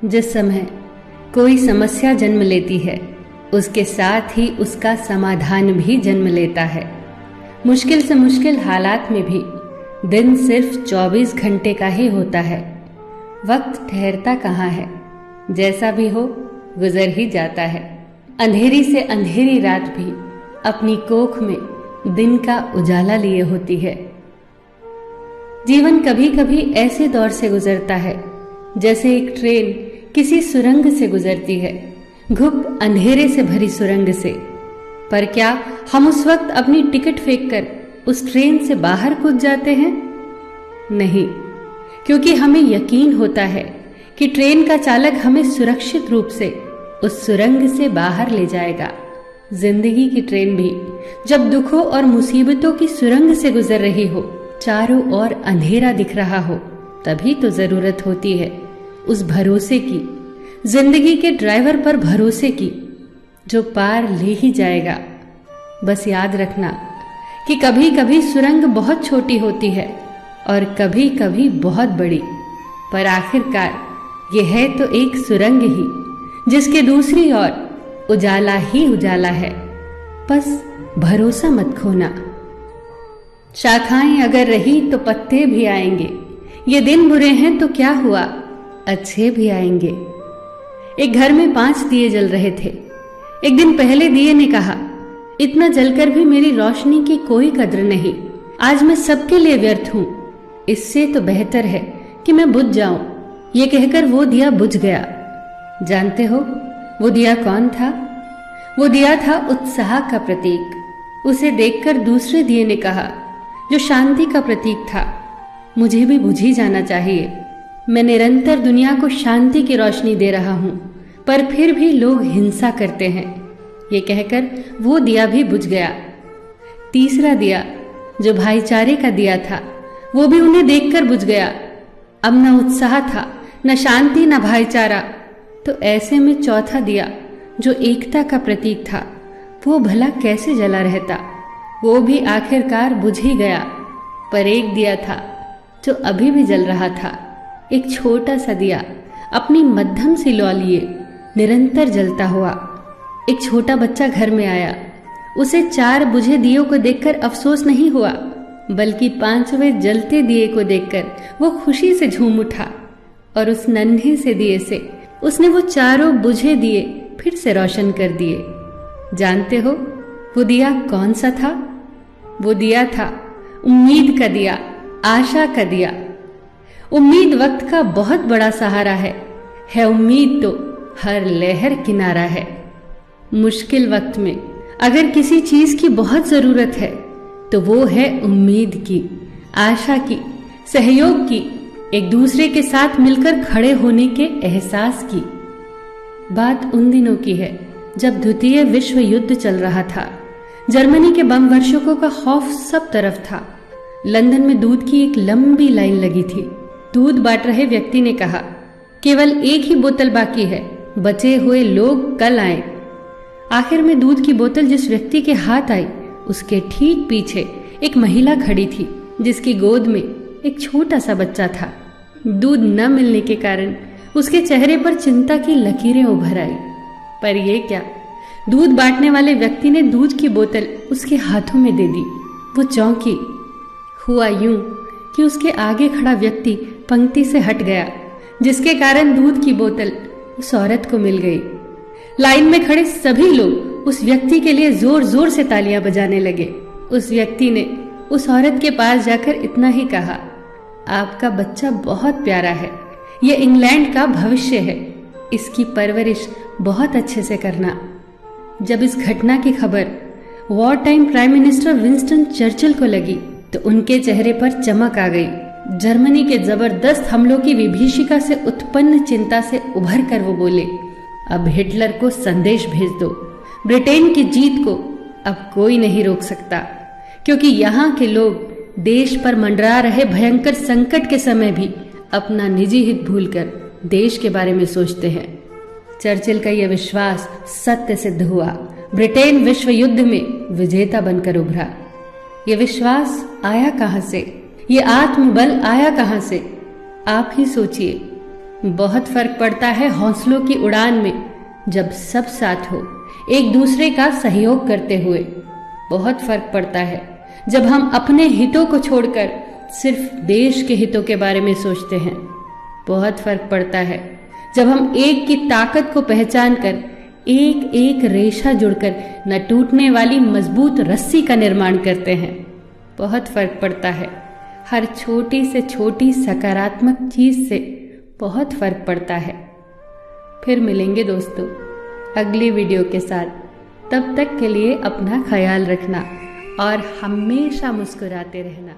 जिस समय कोई समस्या जन्म लेती है, उसके साथ ही उसका समाधान भी जन्म लेता है। मुश्किल से मुश्किल हालात में भी दिन सिर्फ 24 घंटे का ही होता है। वक्त ठहरता कहाँ है, जैसा भी हो गुजर ही जाता है। अंधेरी से अंधेरी रात भी अपनी कोख में दिन का उजाला लिए होती है। जीवन कभी कभी ऐसे दौर से गुजरता है जैसे एक ट्रेन किसी सुरंग से गुजरती है, घुप अंधेरे से भरी सुरंग से। पर क्या हम उस वक्त अपनी टिकट फेंककर उस ट्रेन से बाहर कूद जाते हैं? नहीं, क्योंकि हमें यकीन होता है कि ट्रेन का चालक हमें सुरक्षित रूप से उस सुरंग से बाहर ले जाएगा। जिंदगी की ट्रेन भी जब दुखों और मुसीबतों की सुरंग से गुजर रही हो, चारों ओर अंधेरा दिख रहा हो, तभी तो जरूरत होती है उस भरोसे की, जिंदगी के ड्राइवर पर भरोसे की, जो पार ले ही जाएगा। बस याद रखना कि कभी कभी सुरंग बहुत छोटी होती है और कभी कभी बहुत बड़ी, पर आखिरकार यह है तो एक सुरंग ही जिसके दूसरी ओर उजाला ही उजाला है। बस भरोसा मत खोना। शाखाएं अगर रही तो पत्ते भी आएंगे, ये दिन बुरे हैं तो क्या हुआ, अच्छे भी आएंगे। एक घर में 5 दिए जल रहे थे। एक दिन पहले दिए ने कहा, इतना जलकर भी मेरी रोशनी की कोई कद्र नहीं, आज मैं सबके लिए व्यर्थ हूं, इससे तो बेहतर है कि मैं बुझ जाऊं। ये कहकर वो दिया बुझ गया। जानते हो वो दिया कौन था? वो दिया था उत्साह का प्रतीक। उसे देखकर दूसरे दिए ने कहा, जो शांति का प्रतीक था, मुझे भी बुझ ही जाना चाहिए। मैं निरंतर दुनिया को शांति की रोशनी दे रहा हूं, पर फिर भी लोग हिंसा करते हैं। ये कहकर वो दिया भी बुझ गया। तीसरा दिया, जो भाईचारे का दिया था, वो भी उन्हें देखकर बुझ गया। अब न उत्साह था, न शांति, न भाईचारा। तो ऐसे में चौथा दिया, जो एकता का प्रतीक था, वो भला कैसे जला रहता? वो भी आखिरकार बुझ ही गया। पर एक दिया था जो अभी भी जल रहा था, एक छोटा सा दिया, अपनी मध्यम सी लौ लिए निरंतर जलता हुआ। एक छोटा बच्चा घर में आया। उसे 4 बुझे दियों को देखकर अफसोस नहीं हुआ, बल्कि 5वें जलते दिए को देखकर वो खुशी से झूम उठा और उस नन्हे से दिए से उसने वो 4 बुझे दिए फिर से रोशन कर दिए। जानते हो वो दिया कौन सा था? वो दिया था उम्मीद का दिया, आशा का दिया। उम्मीद वक्त का बहुत बड़ा सहारा है उम्मीद तो हर लहर किनारा है। मुश्किल वक्त में अगर किसी चीज की बहुत जरूरत है तो वो है उम्मीद की, आशा की, सहयोग की, एक दूसरे के साथ मिलकर खड़े होने के एहसास की। बात उन दिनों की है जब द्वितीय विश्व युद्ध चल रहा था। जर्मनी के बम वर्षकों का खौफ सब तरफ था। लंदन में दूध की एक लंबी लाइन लगी थी। दूध बांट रहे व्यक्ति ने कहा, केवल एक ही बोतल बाकी है, बचे हुए लोग कल आए। आखिर में दूध की बोतल जिस व्यक्ति के हाथ आई, उसके ठीक पीछे एक महिला खड़ी थी, जिसकी गोद में एक छोटा सा बच्चा था। दूध न मिलने के कारण उसके चेहरे पर चिंता की लकीरें उभर आई। पर यह क्या, दूध बांटने वाले व्यक्ति ने दूध की बोतल उसके हाथों में दे दी। वो चौंकी। हुआ यूं कि उसके आगे खड़ा व्यक्ति पंक्ति से हट गया, जिसके कारण दूध की बोतल उस औरत को मिल गई। लाइन में खड़े सभी लोग उस व्यक्ति के लिए जोर जोर से तालियां बजाने लगे। उस व्यक्ति ने उस औरत के पास जाकर इतना ही कहा, आपका बच्चा बहुत प्यारा है, यह इंग्लैंड का भविष्य है, इसकी परवरिश बहुत अच्छे से करना। जब इस घटना की खबर war time prime minister Winston Churchill को लगी तो उनके चेहरे पर चमक आ गई। जर्मनी के जबरदस्त हमलों की विभीषिका से उत्पन्न चिंता से उभर कर वो बोले, अब हिटलर को संदेश भेज दो। ब्रिटेन की जीत को अब कोई नहीं रोक सकता, क्योंकि यहाँ के लोग देश पर मंडरा रहे भयंकर संकट के समय भी अपना निजी हित भूलकर देश के बारे में सोचते हैं। चर्चिल का यह विश्वास सत्य सिद्ध हुआ। ब्रिटेन विश्व युद्ध में विजेता बनकर उभरा। यह विश्वास आया कहां से? ये आत्मबल आया कहां से? आप ही सोचिए। बहुत फर्क पड़ता है हौसलों की उड़ान में, जब सब साथ हो एक दूसरे का सहयोग करते हुए। बहुत फर्क पड़ता है जब हम अपने हितों को छोड़कर सिर्फ देश के हितों के बारे में सोचते हैं। बहुत फर्क पड़ता है जब हम एक की ताकत को पहचान कर एक एक रेशा जुड़कर न टूटने वाली मजबूत रस्सी का निर्माण करते हैं। बहुत फर्क पड़ता है हर छोटी से छोटी सकारात्मक चीज से, बहुत फर्क पड़ता है। फिर मिलेंगे दोस्तों अगली वीडियो के साथ। तब तक के लिए अपना ख्याल रखना और हमेशा मुस्कुराते रहना।